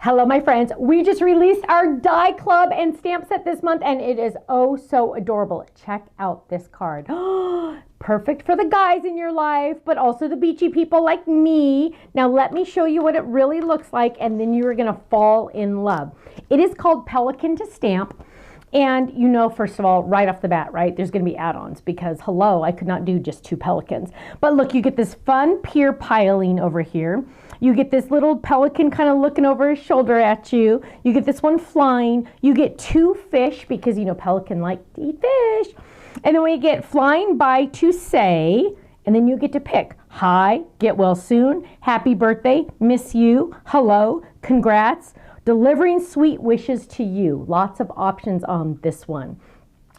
Hello, my friends. We just released our die club and stamp set this month, and it is oh so adorable. Check out this card. Perfect for the guys in your life, but also the beachy people like me. Now, let me show you what it really looks like, and then you're going to fall in love. It is called Pelican2stamp. And you know, first of all, right off the bat, right, there's going to be add-ons because, hello, I could not do just 2 pelicans. But look, you get this fun pier piling over here. You get this little pelican kind of looking over his shoulder at you. You get this one flying. You get 2 fish because, you know, pelican like to eat fish. And then we get flying by to say, and then you get to pick hi, get well soon, happy birthday, miss you, hello, congrats, delivering sweet wishes to you. Lots of options on this one.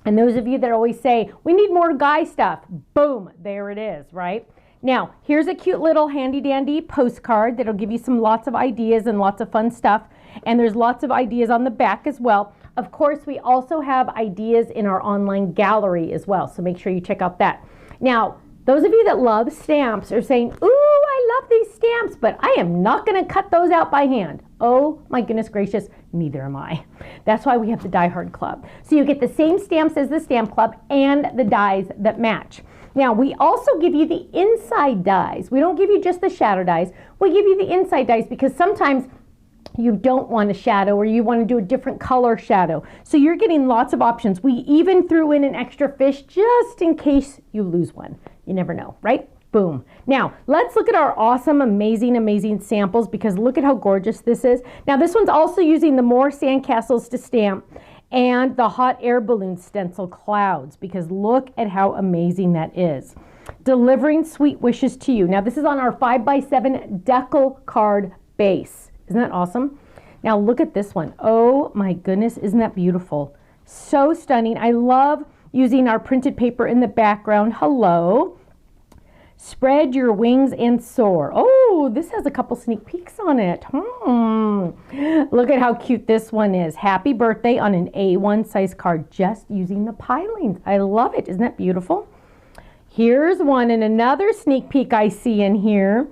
And those of you that always say, we need more guy stuff, boom, there it is, right? Now, here's a cute little handy dandy postcard that'll give you lots of ideas and lots of fun stuff. And there's lots of ideas on the back as well. Of course, we also have ideas in our online gallery as well, so make sure you check out that. Now, those of you that love stamps are saying, ooh, I love these stamps, but I am not going to cut those out by hand. Oh my goodness gracious, neither am I. That's why we have the Die Hard Club. So you get the same stamps as the Stamp Club and the dies that match. Now, we also give you the inside dies. We don't give you just the shadow dies. We give you the inside dies because sometimes you don't want a shadow or you want to do a different color shadow. So you're getting lots of options. We even threw in an extra fish just in case you lose one. You never know, right? Boom. Now, let's look at our awesome, amazing samples because look at how gorgeous this is. Now, this one's also using the More Sandcastles to Stamp and the Hot Air Balloon Stencil Clouds because look at how amazing that is. Delivering sweet wishes to you. Now, this is on our 5x7 decal card base. Isn't that awesome? Now, look at this one. Oh my goodness, isn't that beautiful? So stunning. I love using our printed paper in the background. Hello. Spread your wings and soar. Oh, this has a couple sneak peeks on it. Look at how cute this one is. Happy birthday on an A1 size card, just using the pilings. I love it. Isn't that beautiful? Here's one and another sneak peek I see in here.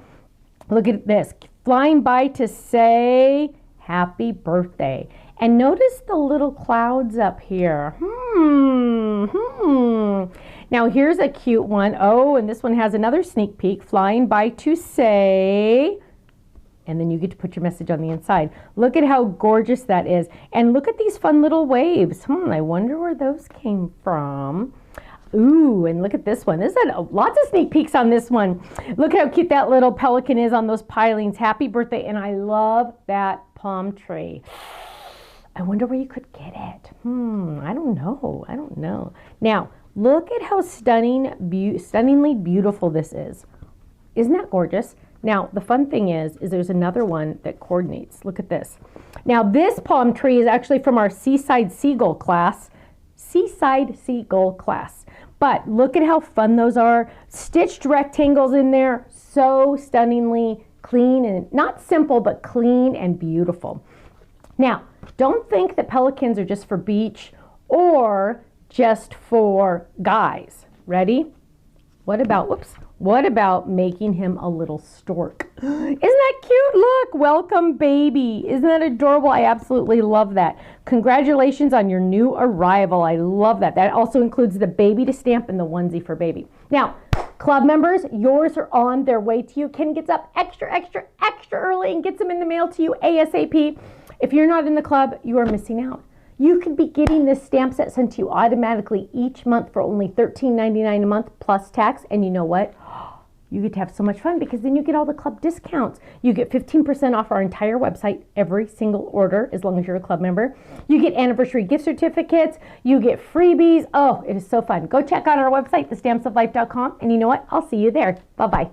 Look at this. Flying by to say happy birthday. And notice the little clouds up here. Now here's a cute one. Oh, and this one has another sneak peek. Flying by to say, and then you get to put your message on the inside. Look at how gorgeous that is. And look at these fun little waves. I wonder where those came from. Ooh, and look at this one. There's lots of sneak peeks on this one. Look how cute that little pelican is on those pilings. Happy birthday, and I love that palm tree. I wonder where you could get it. I don't know. Now, look at how stunningly beautiful this is. Isn't that gorgeous? Now, the fun thing is there's another one that coordinates. Look at this. Now, this palm tree is actually from our Seaside Seagull class. But look at how fun those are. Stitched rectangles in there. So stunningly clean and not simple, but clean and beautiful. Now, don't think that pelicans are just for beach or just for guys. Ready? What about making him a little stork? Isn't that cute? Look, welcome baby. Isn't that adorable? I absolutely love that. Congratulations on your new arrival. I love that. That also includes the baby to stamp and the onesie for baby. Now, club members, yours are on their way to you. Ken gets up extra early and gets them in the mail to you ASAP. If you're not in the club, you are missing out. You could be getting this stamp set sent to you automatically each month for only $13.99 a month plus tax. And you know what? You get to have so much fun because then you get all the club discounts. You get 15% off our entire website, every single order, as long as you're a club member. You get anniversary gift certificates. You get freebies. Oh, it is so fun. Go check out our website, thestampsoflife.com. And you know what? I'll see you there. Bye-bye.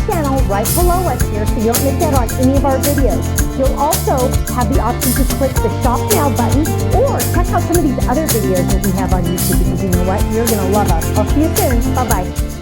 channel right below us here so you don't miss out on any of our videos. You'll also have the option to click the Shop Now button or check out some of these other videos that we have on YouTube because you know what? You're going to love us. I'll see you soon. Bye-bye.